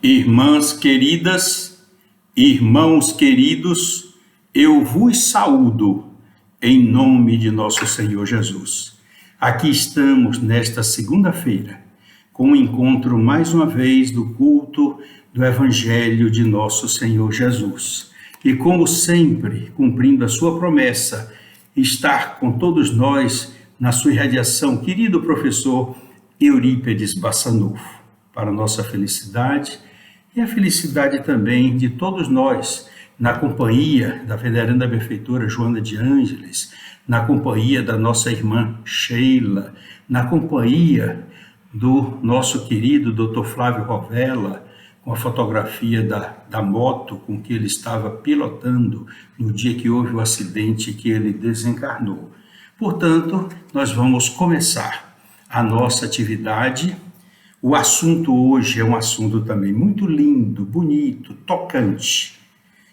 Irmãs queridas, irmãos queridos, eu vos saúdo em nome de nosso Senhor Jesus. Aqui estamos nesta segunda-feira, com o encontro mais uma vez do culto do Evangelho de nosso Senhor Jesus. E como sempre, cumprindo a sua promessa, estar com todos nós na sua irradiação, querido professor Eurípedes Bassanufo, para nossa felicidade e a felicidade também de todos nós, na companhia da veneranda benfeitora Joana de Ângeles, na companhia da nossa irmã Sheila, na companhia do nosso querido Dr. Flávio Rovella, com a fotografia da moto com que ele estava pilotando no dia que houve o acidente que ele desencarnou. Portanto, nós vamos começar a nossa atividade. O assunto hoje é um assunto também muito lindo, bonito, tocante.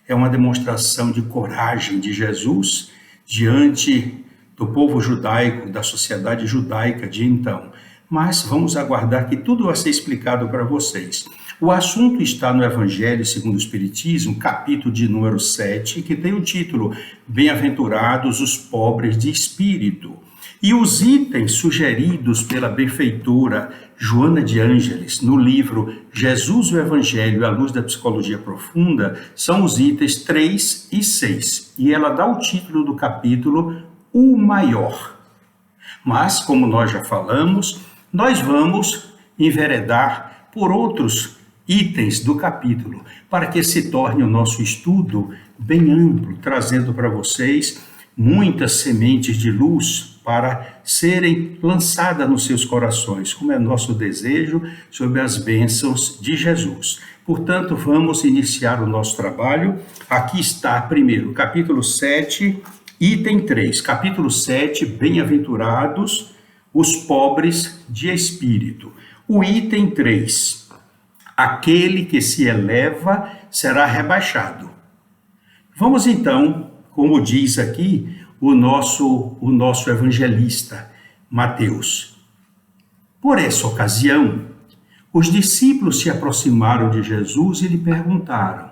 É uma demonstração de coragem de Jesus diante do povo judaico, da sociedade judaica de então. Mas vamos aguardar que tudo vai ser explicado para vocês. O assunto está no Evangelho segundo o Espiritismo, capítulo de número 7, que tem o título Bem-aventurados os pobres de espírito. E os itens sugeridos pela benfeitora Joana de Ângeles no livro Jesus o Evangelho à Luz da Psicologia Profunda são os itens 3 e 6. E ela dá o título do capítulo O Maior. Mas, como nós já falamos, nós vamos enveredar por outros itens do capítulo, para que se torne o nosso estudo bem amplo, trazendo para vocês muitas sementes de luz para serem lançadas nos seus corações, como é nosso desejo, sob as bênçãos de Jesus. Portanto, vamos iniciar o nosso trabalho. Aqui está, primeiro, capítulo 7, item 3. Capítulo 7, Bem-aventurados os pobres de espírito. O item 3, aquele que se eleva será rebaixado. Vamos então, como diz aqui o nosso evangelista, Mateus. Por essa ocasião, os discípulos se aproximaram de Jesus e lhe perguntaram: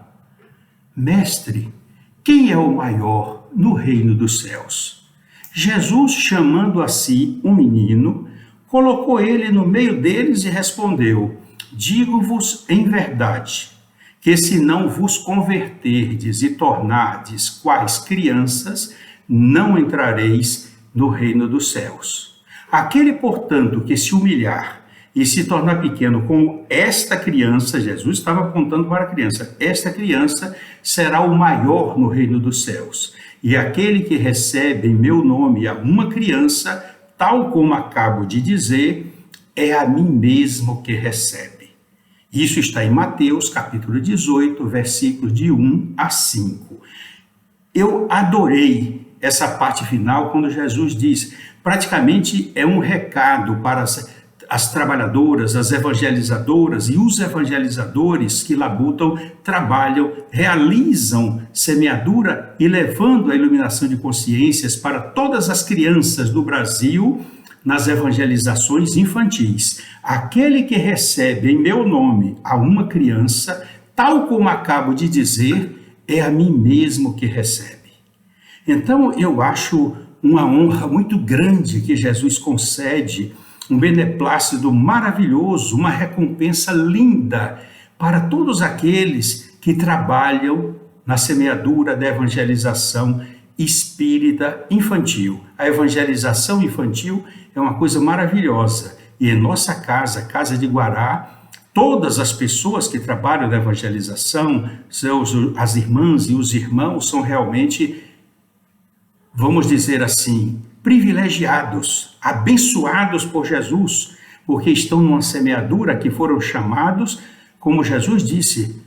Mestre, quem é o maior no reino dos céus? Jesus, chamando a si um menino, colocou ele no meio deles e respondeu: Digo-vos em verdade, que se não vos converterdes e tornardes quais crianças, não entrareis no reino dos céus. Aquele, portanto, que se humilhar e se tornar pequeno como esta criança, Jesus estava apontando para a criança, esta criança será o maior no reino dos céus. E aquele que recebe em meu nome a uma criança, tal como acabo de dizer, é a mim mesmo que recebe. Isso está em Mateus, capítulo 18, versículos de 1 a 5. Eu adorei essa parte final, quando Jesus diz, praticamente é um recado para as trabalhadoras, as evangelizadoras e os evangelizadores que labutam, trabalham, realizam semeadura e levando a iluminação de consciências para todas as crianças do Brasil nas evangelizações infantis. Aquele que recebe em meu nome a uma criança, tal como acabo de dizer, é a mim mesmo que recebe. Então, eu acho uma honra muito grande que Jesus concede, um beneplácito maravilhoso, uma recompensa linda para todos aqueles que trabalham na semeadura da evangelização espírita infantil. A evangelização infantil é uma coisa maravilhosa. E em nossa casa, Casa de Guará, todas as pessoas que trabalham na evangelização, as irmãs e os irmãos, são realmente, vamos dizer assim, privilegiados, abençoados por Jesus, porque estão numa semeadura que foram chamados, como Jesus disse,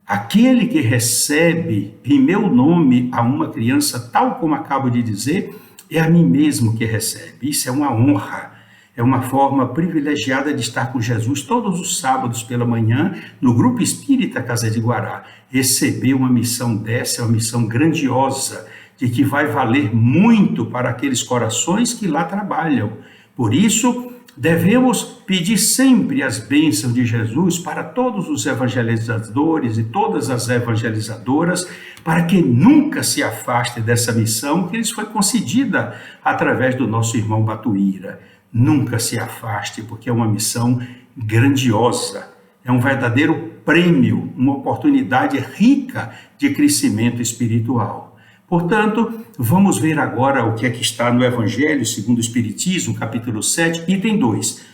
aquele que recebe em meu nome a uma criança, tal como acabo de dizer, é a mim mesmo que recebe. Isso é uma honra, é uma forma privilegiada de estar com Jesus todos os sábados pela manhã, no Grupo Espírita Casa de Guará. Receber uma missão dessa é uma missão grandiosa, de que vai valer muito para aqueles corações que lá trabalham. Por isso, Devemos pedir sempre as bênçãos de Jesus para todos os evangelizadores e todas as evangelizadoras, para que nunca se afaste dessa missão que lhes foi concedida através do nosso irmão Batuíra. Nunca se afaste, porque é uma missão grandiosa, é um verdadeiro prêmio, uma oportunidade rica de crescimento espiritual. Portanto, vamos ver agora o que é que está no Evangelho segundo o Espiritismo, capítulo 7, item 2.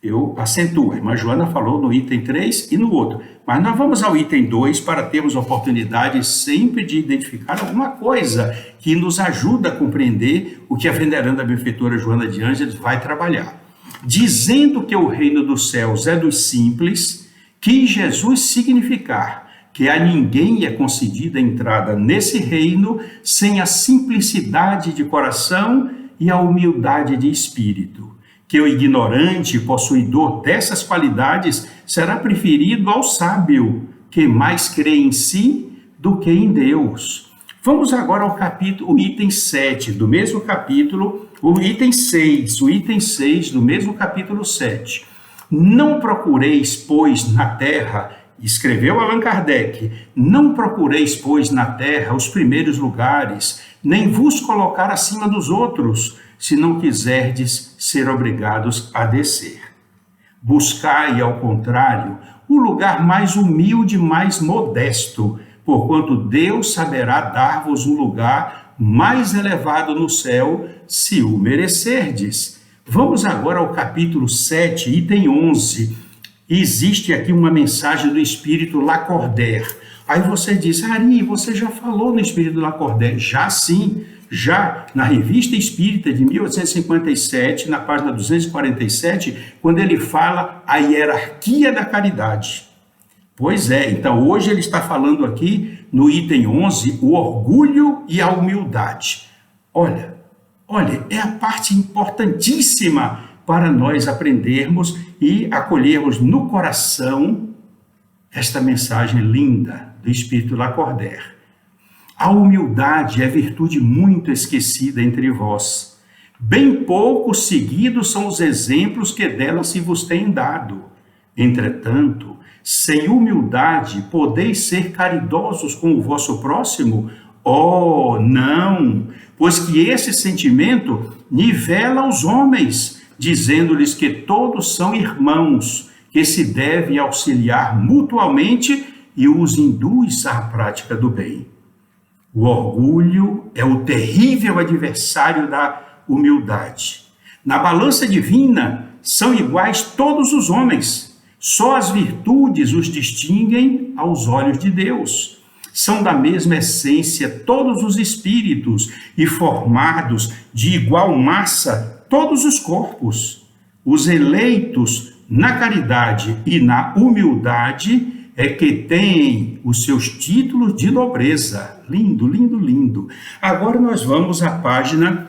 Eu acentuo, a irmã Joana falou no item 3 e no outro, mas nós vamos ao item 2 para termos a oportunidade sempre de identificar alguma coisa que nos ajuda a compreender o que a veneranda benfeitora Joana de Ângeles vai trabalhar. Dizendo que o reino dos céus é dos simples, quis Jesus significar que a ninguém é concedida entrada nesse reino sem a simplicidade de coração e a humildade de espírito, que o ignorante possuidor dessas qualidades será preferido ao sábio, que mais crê em si do que em Deus. Vamos agora ao capítulo, o item 7 do mesmo capítulo, o item 6 do mesmo capítulo 7. Não procureis, pois, na terra, escreveu Allan Kardec, não procureis, pois, na terra os primeiros lugares, nem vos colocar acima dos outros, se não quiserdes ser obrigados a descer. Buscai, ao contrário, o lugar mais humilde, mais modesto, porquanto Deus saberá dar-vos um lugar mais elevado no céu, se o merecerdes. Vamos agora ao capítulo 7, item 11. Existe aqui uma mensagem do Espírito Lacordaire. Aí você diz, Ari, você já falou no Espírito Lacordaire? Já sim, já na Revista Espírita de 1857, na página 247, quando ele fala a hierarquia da caridade. Pois é, então hoje ele está falando aqui no item 11, o orgulho e a humildade. Olha, é a parte importantíssima para nós aprendermos e acolhermos no coração esta mensagem linda do Espírito Lacordaire. A humildade é virtude muito esquecida entre vós. Bem pouco seguidos são os exemplos que dela se vos têm dado. Entretanto, sem humildade podeis ser caridosos com o vosso próximo? Oh, não! Pois que esse sentimento nivela os homens, dizendo-lhes que todos são irmãos, que se devem auxiliar mutuamente e os induz à prática do bem. O orgulho é o terrível adversário da humildade. Na balança divina são iguais todos os homens, só as virtudes os distinguem aos olhos de Deus. São da mesma essência todos os espíritos e formados de igual massa todos os corpos. Os eleitos na caridade e na humildade é que têm os seus títulos de nobreza. Lindo, lindo, lindo. Agora nós vamos à página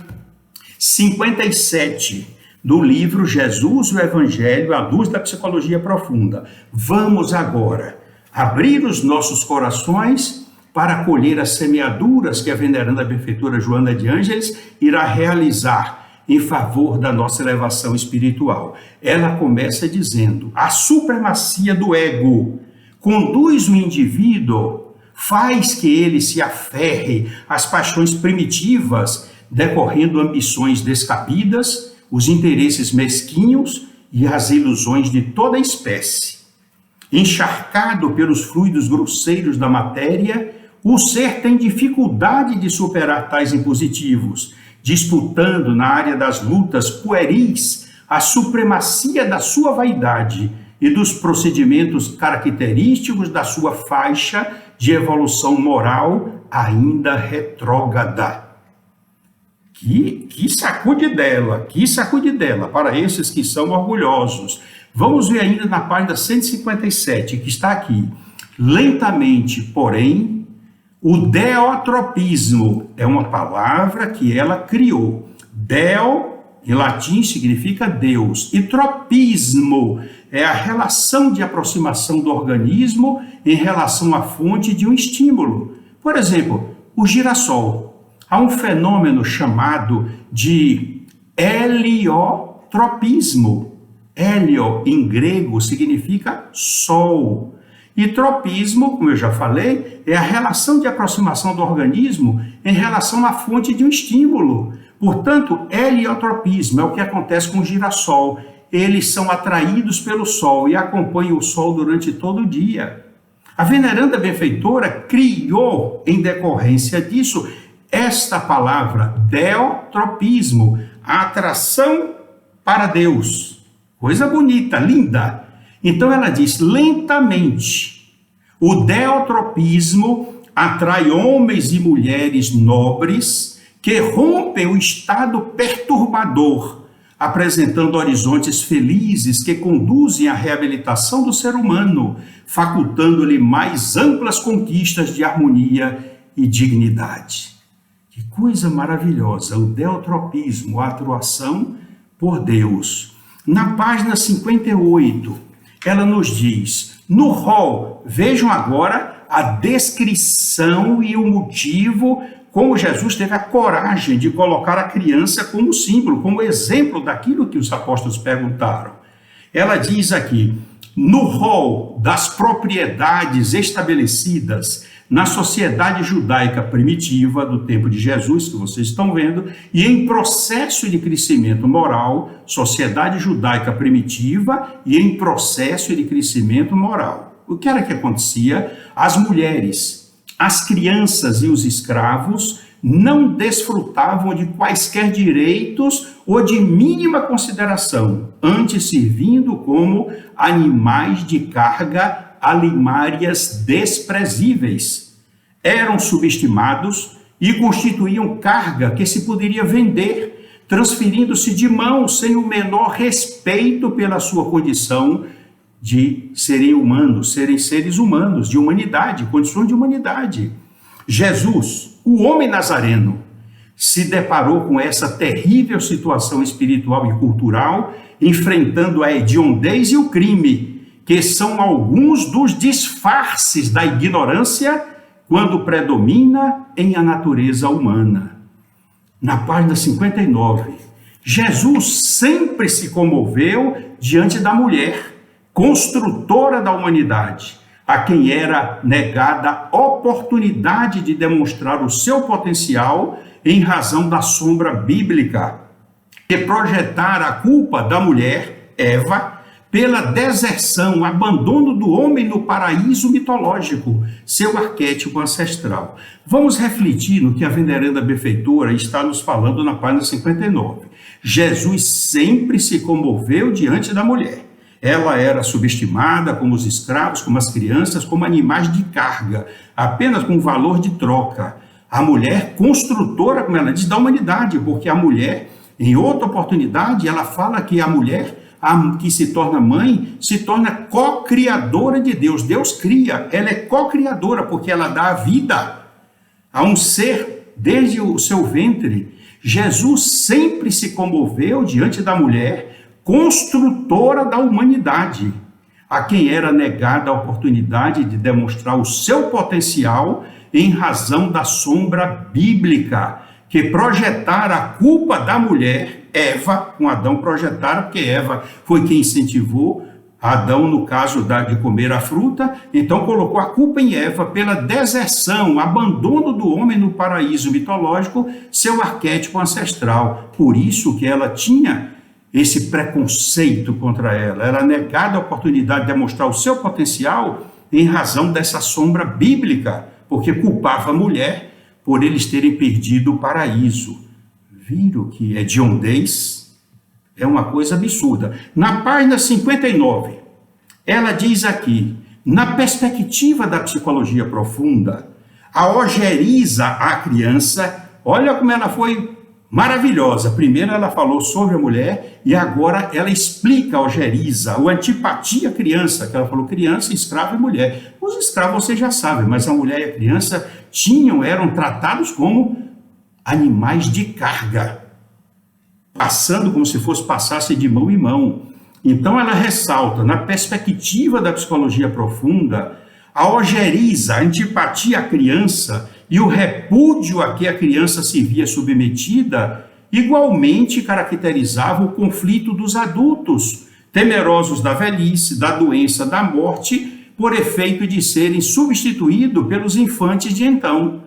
57 do livro Jesus e o Evangelho à luz da psicologia profunda. Vamos agora abrir os nossos corações para acolher as semeaduras que a veneranda benfeitora Joana de Ângeles irá realizar em favor da nossa elevação espiritual. Ela começa dizendo: a supremacia do ego conduz o indivíduo, faz que ele se aferre às paixões primitivas, decorrendo ambições descabidas, os interesses mesquinhos e as ilusões de toda espécie. Encharcado pelos fluidos grosseiros da matéria, o ser tem dificuldade de superar tais impositivos, disputando na área das lutas pueris a supremacia da sua vaidade e dos procedimentos característicos da sua faixa de evolução moral ainda retrógrada. Que sacude dela para esses que são orgulhosos. Vamos ver ainda na página 157, que está aqui. Lentamente, porém, o deotropismo é uma palavra que ela criou. Deo, em latim, significa Deus. E tropismo é a relação de aproximação do organismo em relação à fonte de um estímulo. Por exemplo, o girassol. Há um fenômeno chamado de heliotropismo. Hélio, em grego, significa sol. E tropismo, como eu já falei, é a relação de aproximação do organismo em relação à fonte de um estímulo. Portanto, heliotropismo é o que acontece com o girassol. Eles são atraídos pelo sol e acompanham o sol durante todo o dia. A veneranda benfeitora criou, em decorrência disso, esta palavra, deotropismo, a atração para Deus. Coisa bonita, linda. Então ela diz, lentamente, o deotropismo atrai homens e mulheres nobres que rompem o estado perturbador, apresentando horizontes felizes que conduzem à reabilitação do ser humano, facultando-lhe mais amplas conquistas de harmonia e dignidade. Que coisa maravilhosa, o deotropismo, a atração por Deus. Na página 58, ela nos diz, no rol, vejam agora a descrição e o motivo como Jesus teve a coragem de colocar a criança como símbolo, como exemplo daquilo que os apóstolos perguntaram. Ela diz aqui, no rol das propriedades estabelecidas na sociedade judaica primitiva do tempo de Jesus, que vocês estão vendo, e em processo de crescimento moral, sociedade judaica primitiva e em processo de crescimento moral. O que era que acontecia? As mulheres, as crianças e os escravos não desfrutavam de quaisquer direitos ou de mínima consideração, antes servindo como animais de carga alimárias desprezíveis. Eram subestimados e constituíam carga que se poderia vender, transferindo-se de mão sem o menor respeito pela sua condição de serem humanos, serem seres humanos, de humanidade, condições de humanidade. Jesus, o homem nazareno, se deparou com essa terrível situação espiritual e cultural, enfrentando a hediondez e o crime, que são alguns dos disfarces da ignorância quando predomina em a natureza humana. Na página 59, Jesus sempre se comoveu diante da mulher, construtora da humanidade, a quem era negada a oportunidade de demonstrar o seu potencial em razão da sombra bíblica, que projetara a culpa da mulher, Eva, pela deserção, abandono do homem no paraíso mitológico, seu arquétipo ancestral. Vamos refletir no que a veneranda benfeitora está nos falando na página 59. Jesus sempre se comoveu diante da mulher. Ela era subestimada como os escravos, como as crianças, como animais de carga, apenas com valor de troca. A mulher construtora, como ela diz, da humanidade, porque a mulher, em outra oportunidade, ela fala que a mulher que se torna mãe, se torna co-criadora de Deus. Deus cria, ela é co-criadora, porque ela dá a vida a um ser desde o seu ventre. Jesus sempre se comoveu diante da mulher, construtora da humanidade, a quem era negada a oportunidade de demonstrar o seu potencial em razão da sombra bíblica, que projetara a culpa da mulher, Eva, com Adão projetaram, porque Eva foi quem incentivou Adão, no caso de comer a fruta, então colocou a culpa em Eva pela deserção, abandono do homem no paraíso mitológico, seu arquétipo ancestral. Por isso que ela tinha esse preconceito contra ela, era negada a oportunidade de demonstrar o seu potencial em razão dessa sombra bíblica, porque culpava a mulher por eles terem perdido o paraíso. Viram que hediondez é uma coisa absurda. Na página 59, ela diz aqui, na perspectiva da psicologia profunda, a ojeriza a criança, olha como ela foi maravilhosa. Primeiro ela falou sobre a mulher e agora ela explica a ojeriza, o antipatia à criança, que ela falou criança, escravo e mulher. Os escravos você já sabe, mas a mulher e a criança eram tratados como animais de carga, passando como se passasse de mão em mão. Então ela ressalta, na perspectiva da psicologia profunda, a ojeriza, a antipatia à criança e o repúdio a que a criança se via submetida, igualmente caracterizava o conflito dos adultos, temerosos da velhice, da doença, da morte, por efeito de serem substituídos pelos infantes de então.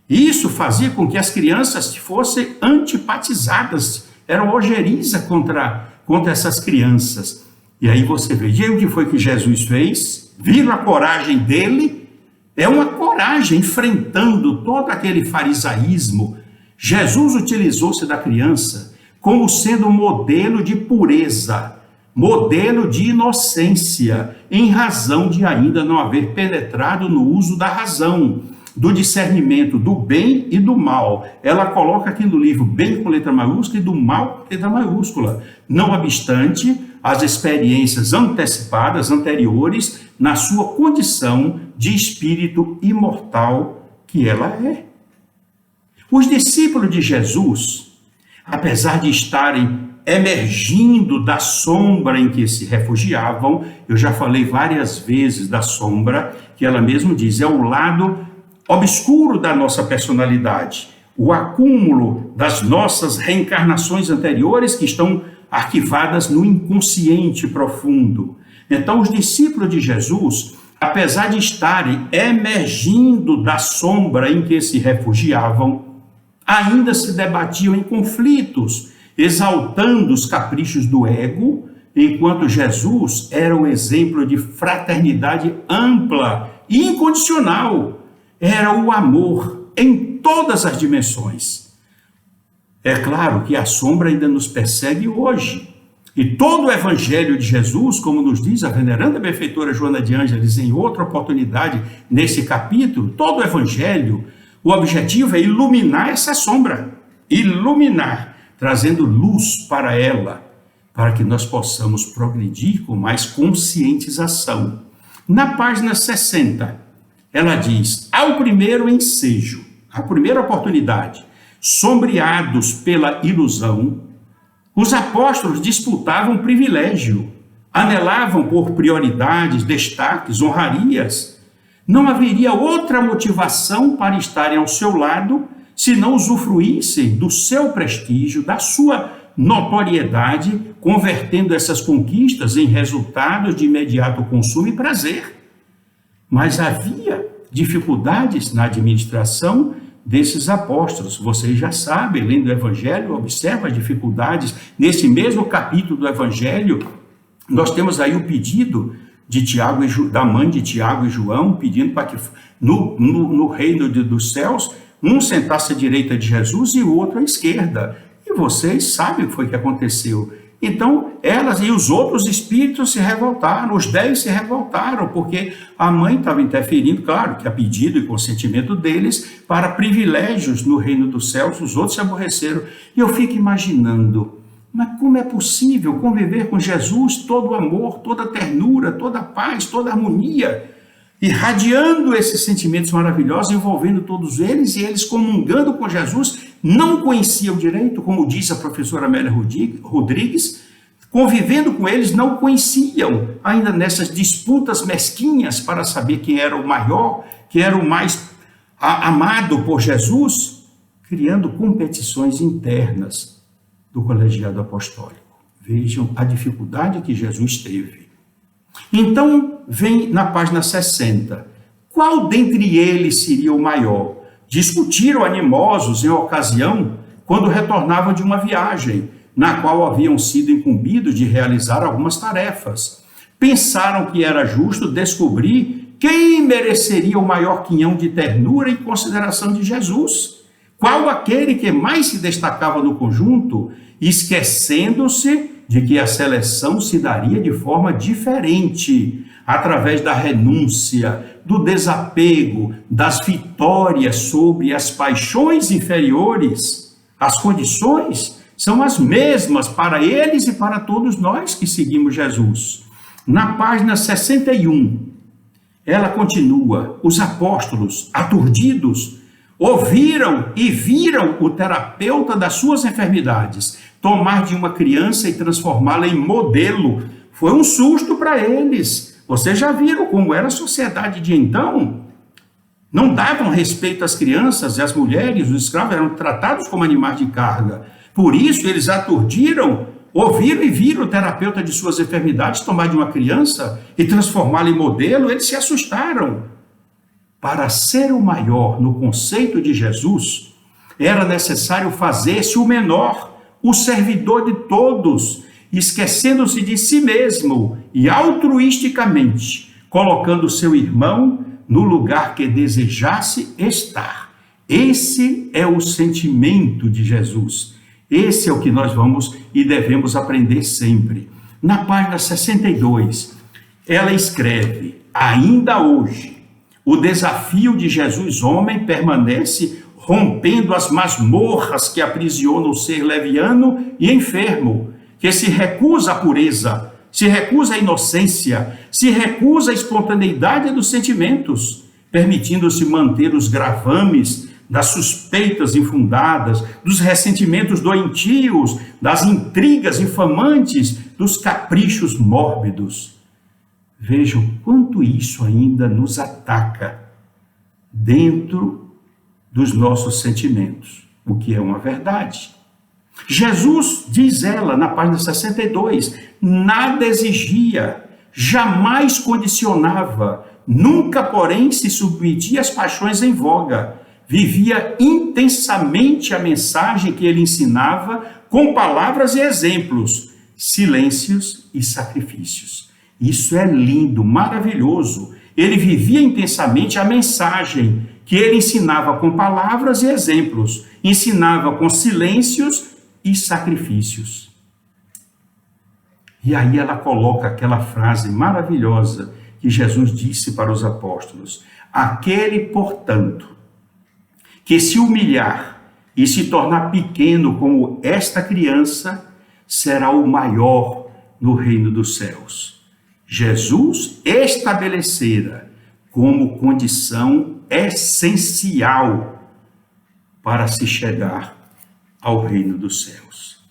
Isso fazia com que as crianças fossem antipatizadas, eram ojeriza contra essas crianças. E aí você veja o que foi que Jesus fez, viram a coragem dele, é uma coragem enfrentando todo aquele farisaísmo. Jesus utilizou-se da criança como sendo um modelo de pureza, modelo de inocência, em razão de ainda não haver penetrado no uso da razão, do discernimento do bem e do mal. Ela coloca aqui no livro bem com letra maiúscula e do mal com letra maiúscula. Não obstante, as experiências antecipadas, anteriores, na sua condição de espírito imortal que ela é. Os discípulos de Jesus, apesar de estarem emergindo da sombra em que se refugiavam, eu já falei várias vezes da sombra, que ela mesma diz, é o lado obscuro da nossa personalidade, o acúmulo das nossas reencarnações anteriores que estão arquivadas no inconsciente profundo. Então, os discípulos de Jesus, apesar de estarem emergindo da sombra em que se refugiavam, ainda se debatiam em conflitos, exaltando os caprichos do ego, enquanto Jesus era o exemplo de fraternidade ampla e incondicional. Era o amor em todas as dimensões. É claro que a sombra ainda nos persegue hoje. E todo o evangelho de Jesus, como nos diz a veneranda benfeitora Joana de Ângeles em outra oportunidade nesse capítulo, todo o evangelho, o objetivo é iluminar essa sombra, iluminar, trazendo luz para ela, para que nós possamos progredir com mais conscientização. Na página 60, ela diz, ao primeiro ensejo, a primeira oportunidade, sombreados pela ilusão, os apóstolos disputavam privilégio, anelavam por prioridades, destaques, honrarias. Não haveria outra motivação para estarem ao seu lado se não usufruíssem do seu prestígio, da sua notoriedade, convertendo essas conquistas em resultados de imediato consumo e prazer. Mas havia dificuldades na administração desses apóstolos. Vocês já sabem, lendo o Evangelho, observa as dificuldades. Nesse mesmo capítulo do Evangelho, nós temos aí o pedido de Tiago da mãe de Tiago e João, pedindo para que no reino dos céus, um sentasse à direita de Jesus e o outro à esquerda. E vocês sabem o que foi que aconteceu. Então, elas e os outros espíritos se revoltaram, os 10 se revoltaram, porque a mãe estava interferindo, claro, que a pedido e consentimento deles, para privilégios no reino dos céus, os outros se aborreceram. E eu fico imaginando, mas como é possível conviver com Jesus, todo o amor, toda a ternura, toda a paz, toda a harmonia, irradiando esses sentimentos maravilhosos, envolvendo todos eles, e eles comungando com Jesus, não conheciam direito, como diz a professora Amélia Rodrigues, convivendo com eles, não conheciam, ainda nessas disputas mesquinhas para saber quem era o maior, quem era o mais amado por Jesus, criando competições internas do colegiado apostólico. Vejam a dificuldade que Jesus teve. Então, vem na página 60. Qual dentre eles seria o maior? Discutiram animosos em ocasião quando retornavam de uma viagem, na qual haviam sido incumbidos de realizar algumas tarefas. Pensaram que era justo descobrir quem mereceria o maior quinhão de ternura e consideração de Jesus. Qual aquele que mais se destacava no conjunto, esquecendo-se de que a seleção se daria de forma diferente, através da renúncia, do desapego, das vitórias sobre as paixões inferiores. As condições são as mesmas para eles e para todos nós que seguimos Jesus. Na página 61, ela continua, os apóstolos, aturdidos, ouviram e viram o terapeuta das suas enfermidades tomar de uma criança e transformá-la em modelo. Foi um susto para eles. Vocês já viram como era a sociedade de então? Não davam respeito às crianças e às mulheres, os escravos eram tratados como animais de carga. Por isso eles aturdiram ouviram e viram o terapeuta de suas enfermidades tomar de uma criança e transformá-la em modelo, eles se assustaram. Para ser o maior no conceito de Jesus, era necessário fazer-se o menor, o servidor de todos, esquecendo-se de si mesmo e altruisticamente, colocando seu irmão no lugar que desejasse estar. Esse é o sentimento de Jesus. Esse é o que nós vamos e devemos aprender sempre. Na página 62, ela escreve: ainda hoje, o desafio de Jesus homem permanece rompendo as masmorras que aprisionam o ser leviano e enfermo, que se recusa à pureza, se recusa à inocência, se recusa à espontaneidade dos sentimentos, permitindo-se manter os gravames das suspeitas infundadas, dos ressentimentos doentios, das intrigas infamantes, dos caprichos mórbidos. Vejam quanto isso ainda nos ataca dentro dos nossos sentimentos, o que é uma verdade. Jesus, diz ela na página 62, nada exigia, jamais condicionava, nunca, porém, se submetia às paixões em voga. Vivia intensamente a mensagem que ele ensinava com palavras e exemplos, silêncios e sacrifícios. Isso é lindo, maravilhoso. Ele vivia intensamente a mensagem que ele ensinava com palavras e exemplos, ensinava com silêncios e sacrifícios. E aí ela coloca aquela frase maravilhosa que Jesus disse para os apóstolos: aquele, portanto, que se humilhar e se tornar pequeno como esta criança, será o maior no reino dos céus. Jesus estabelecera como condição essencial para se chegar ao reino dos céus.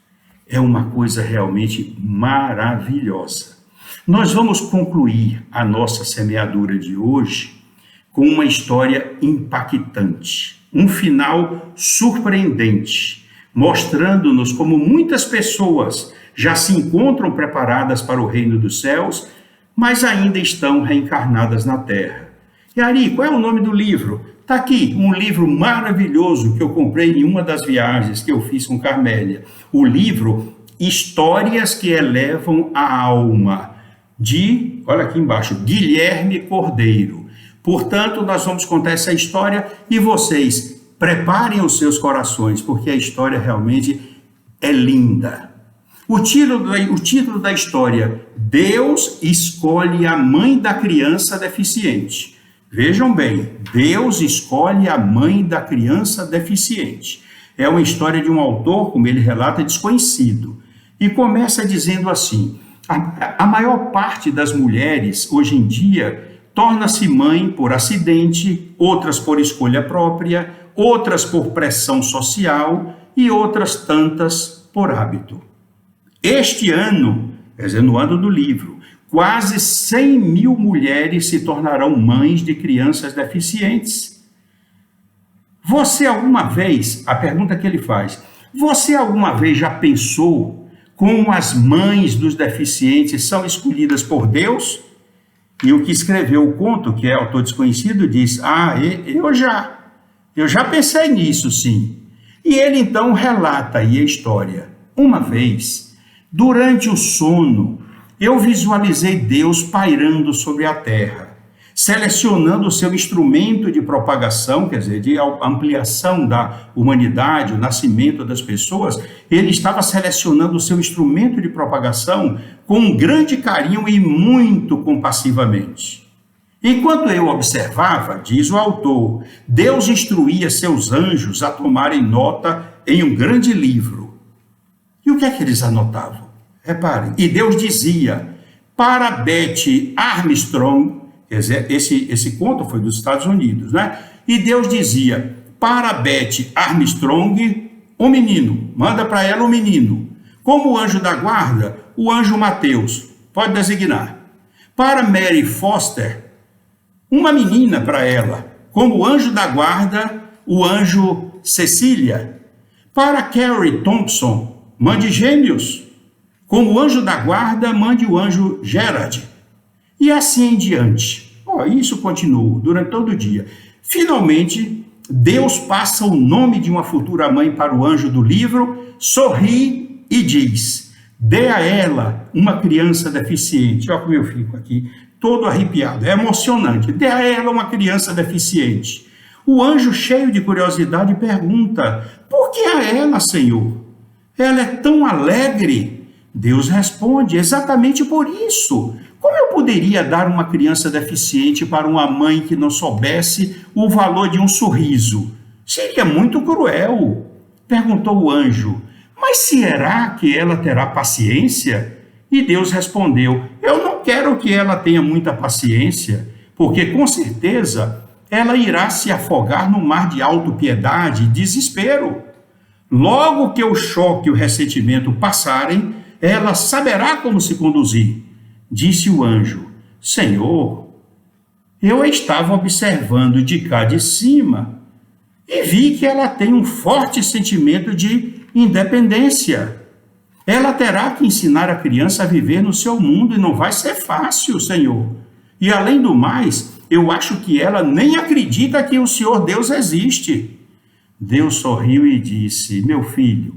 É uma coisa realmente maravilhosa. Nós vamos concluir a nossa semeadura de hoje com uma história impactante, um final surpreendente, mostrando-nos como muitas pessoas já se encontram preparadas para o reino dos céus, mas ainda estão reencarnadas na terra. E Ari, qual é o nome do livro? Está aqui, um livro maravilhoso que eu comprei em uma das viagens que eu fiz com Carmélia. O livro Histórias que Elevam a Alma, de, olha aqui embaixo, Guilherme Cordeiro. Portanto, nós vamos contar essa história e vocês preparem os seus corações, porque a história realmente é linda. O título da história: Deus escolhe a mãe da criança deficiente. Vejam bem, Deus escolhe a mãe da criança deficiente. É uma história de um autor, como ele relata, desconhecido. E começa dizendo assim: a maior parte das mulheres, hoje em dia, torna-se mãe por acidente, outras por escolha própria, outras por pressão social e outras tantas por hábito. Este ano, quer dizer, no ano do livro, quase 100 mil mulheres se tornarão mães de crianças deficientes. Você alguma vez, a pergunta que ele faz, você alguma vez já pensou como as mães dos deficientes são escolhidas por Deus? E o que escreveu o conto, que é autor desconhecido, diz: eu já pensei nisso, sim. E ele então relata aí a história. Uma vez, durante o sono, eu visualizei Deus pairando sobre a terra, selecionando o seu instrumento de propagação, quer dizer, de ampliação da humanidade, o nascimento das pessoas. Ele estava selecionando o seu instrumento de propagação com um grande carinho e muito compassivamente. Enquanto eu observava, diz o autor, Deus instruía seus anjos a tomarem nota em um grande livro. E o que é que eles anotavam? Reparem, e Deus dizia para Beth Armstrong, quer dizer, esse conto foi dos Estados Unidos, né? E Deus dizia para Beth Armstrong, um menino, manda para ela um menino. Como anjo da guarda, o anjo Mateus, pode designar. Para Mary Foster, uma menina para ela. Como anjo da guarda, o anjo Cecília. Para Carrie Thompson, mãe de gêmeos. Como anjo da guarda, mande o anjo Gerard. E assim em diante. Isso continuou durante todo o dia. Finalmente, Deus passa o nome de uma futura mãe para o anjo do livro, sorri e diz: dê a ela uma criança deficiente. Olha como eu fico aqui, todo arrepiado, é emocionante. Dê a ela uma criança deficiente. O anjo, cheio de curiosidade, pergunta: por que a ela, Senhor? Ela é tão alegre. Deus responde: exatamente por isso. Como eu poderia dar uma criança deficiente para uma mãe que não soubesse o valor de um sorriso? Seria muito cruel. Perguntou o anjo: mas será que ela terá paciência? E Deus respondeu: eu não quero que ela tenha muita paciência, porque com certeza ela irá se afogar no mar de autopiedade e desespero. Logo que o choque e o ressentimento passarem, ela saberá como se conduzir. Disse o anjo: Senhor, eu a estava observando de cá de cima e vi que ela tem um forte sentimento de independência. Ela terá que ensinar a criança a viver no seu mundo e não vai ser fácil, Senhor. E além do mais, eu acho que ela nem acredita que o Senhor Deus existe. Deus sorriu e disse: meu filho,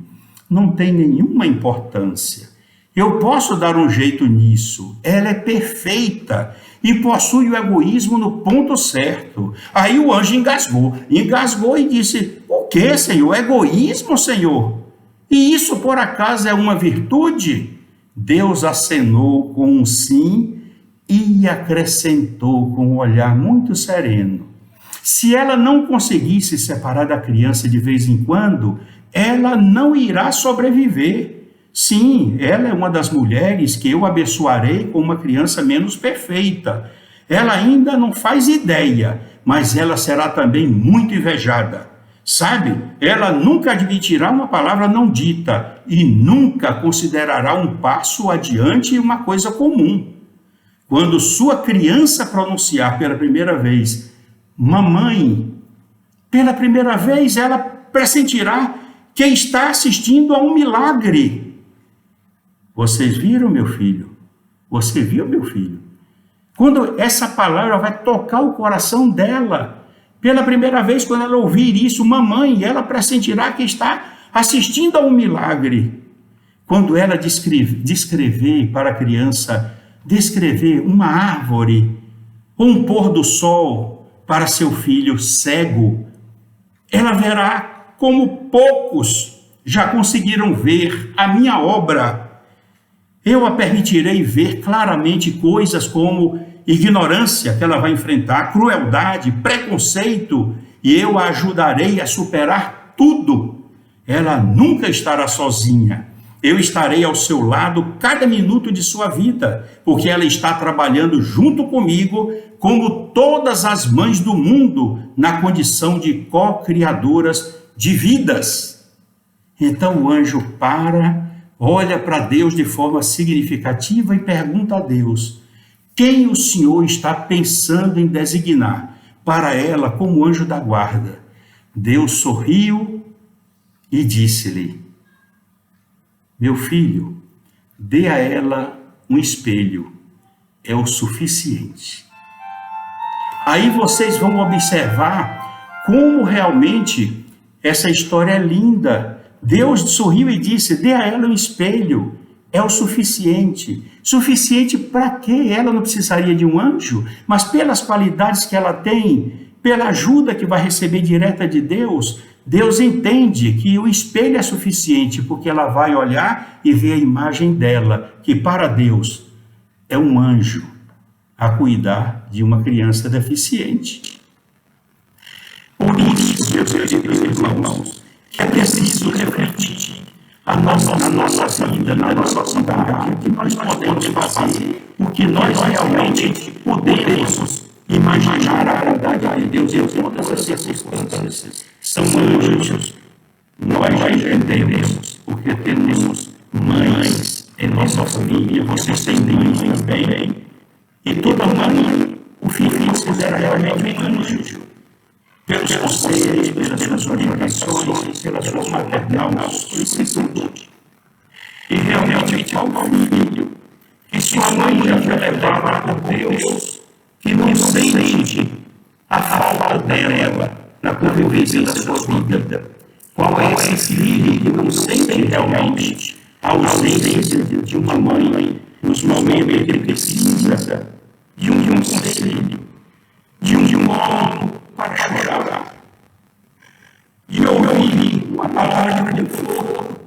não tem nenhuma importância. Eu posso dar um jeito nisso. Ela é perfeita e possui o egoísmo no ponto certo. Aí o anjo engasgou e disse: o que, Senhor? Egoísmo, Senhor? E isso por acaso é uma virtude? Deus acenou com um sim e acrescentou com um olhar muito sereno: se ela não conseguir se separar da criança de vez em quando, ela não irá sobreviver. Sim, ela é uma das mulheres que eu abençoarei com uma criança menos perfeita. Ela ainda não faz ideia, mas ela será também muito invejada. Sabe, ela nunca admitirá uma palavra não dita e nunca considerará um passo adiante uma coisa comum. Quando sua criança pronunciar pela primeira vez mamãe, pela primeira vez ela pressentirá que está assistindo a um milagre. Vocês viram, meu filho? Você viu, meu filho? Quando essa palavra vai tocar o coração dela, pela primeira vez, quando ela ouvir isso, mamãe, ela pressentirá que está assistindo a um milagre. Quando ela descrever para a criança, descrever uma árvore, ou um pôr do sol para seu filho cego, ela verá como poucos já conseguiram ver a minha obra. Eu a permitirei ver claramente coisas como ignorância que ela vai enfrentar, crueldade, preconceito, e eu a ajudarei a superar tudo. Ela nunca estará sozinha. Eu estarei ao seu lado cada minuto de sua vida, porque ela está trabalhando junto comigo, como todas as mães do mundo, na condição de co-criadoras de vidas. Então o anjo olha para Deus de forma significativa e pergunta a Deus: quem o Senhor está pensando em designar para ela como anjo da guarda? Deus sorriu e disse-lhe: meu filho, dê a ela um espelho, é o suficiente. Aí vocês vão observar como realmente essa história é linda. Deus sorriu e disse: dê a ela um espelho, é o suficiente. Suficiente para quê? Ela não precisaria de um anjo, mas pelas qualidades que ela tem, pela ajuda que vai receber direta de Deus, Deus entende que o espelho é suficiente, porque ela vai olhar e ver a imagem dela, que para Deus é um anjo a cuidar de uma criança deficiente. Por isso, meus queridos irmãos, que é preciso refletir na nossa vida, na nossa cidade, o que nós podemos fazer, o que nós realmente podemos imaginar a verdade de Deus em todas as circunstâncias. São anjos, nós já entendemos, porque temos mães em nossa família, vocês têm mães também, e toda mãe, o filho considera realmente um anjo. Pelos conselhos, pelas suas orientações, pela sua maternal solicitude. E realmente, ao Deus, que não sente a falta dela na convivência da sua vida. Qual é esse filho que não sente realmente a ausência de uma mãe nos momentos em que ele precisa de um conselho, de um ombro para chorar, de ouvir uma palavra de conforto?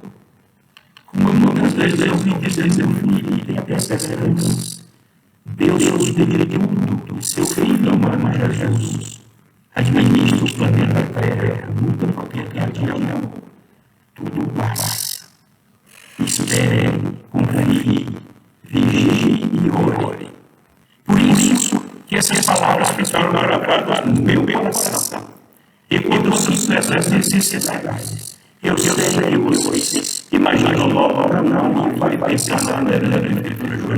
Como muitas vezes eu vi dizer, meu filho, tem até esperança. Deus nos deu tudo, seu Filho amado Jesus administra o planeta Terra, muita propriedade e amor. Tudo passa. Espere, confie, vigie e ore. Por isso que essas palavras ficaram gravadas no meu coração. E quando eu sinto essas necessidades, eu sei que vocês imaginam logo não vai pensar na Prefeitura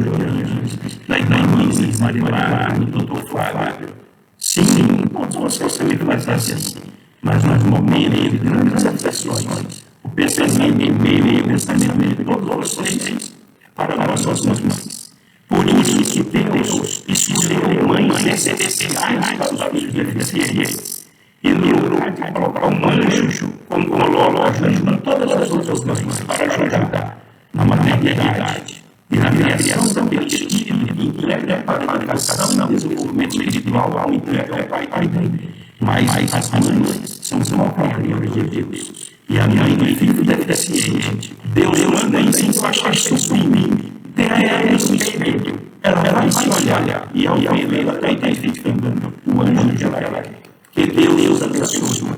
na Inês, Marimar, no Dr. Flávio. Sim, todos vocês também fazem assim. Mas nos momentos de grandes aflições, o pensamento meu e o pensamento de todos vocês é para nossas mães. Por isso que Deus escolheu mães essenciais para os filhos deficientes. E no lugar de colocar um anjo, como coloca junto todas as outras mães para ajudar na maternidade e na criação daquele filho que entrega para a educação e no desenvolvimento espiritual ao entrega ao Pai dele. Mas as mães são proprietárias de Deus. E a mãe do filho deficiente, Deus manda em encaixar sublime. Tem a ela no espelho. Ela vai se olhar e ao ver ela está identificando o anjo de Gabriel. Que Deus abençoe,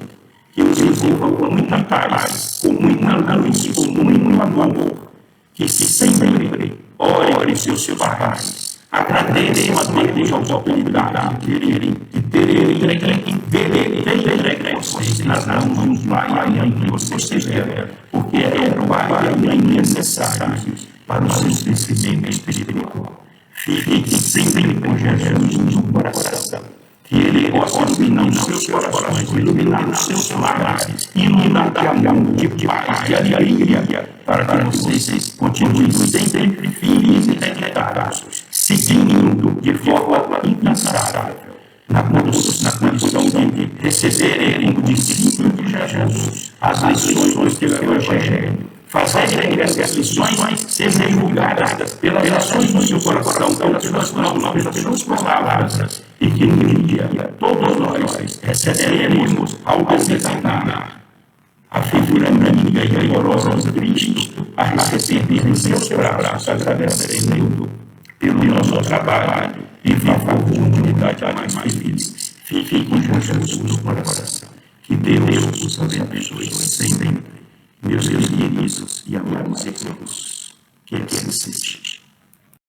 que nos envolva com muita paz, com muita luz, com muito amor, que sempre ore seus pais, agradeçam a Deus a oportunidade de terem vocês nas mãos do Pai e a mãe que vocês tiveram, porque é o Pai e a mãe necessários para o seu crescimento espiritual. Fiquem sempre com Jesus no coração. Que Ele possa iluminar os seus corações, iluminar os seus lares, iluminar de amor, de paz, de alegria, para que vocês continuem sempre firmes e dedicados, seguindo de forma incansável, na condição de receberem como discípulo de Jesus as lições do Evangelho. Fazerem que essas lições sejam divulgadas pelas ações do seu coração, pelas suas mãos, pelas suas palavras, e que um dia todos nós receberemos ao desencarnar a figura amiga e amorosa de Cristo, a receber em seus braços, agradecendo pelo nosso trabalho e favor de uma humanidade mais feliz. Fiquem com Jesus no coração. Que Deus os abençoe sempre. Meus queridos e amados irmãos, que assim seja.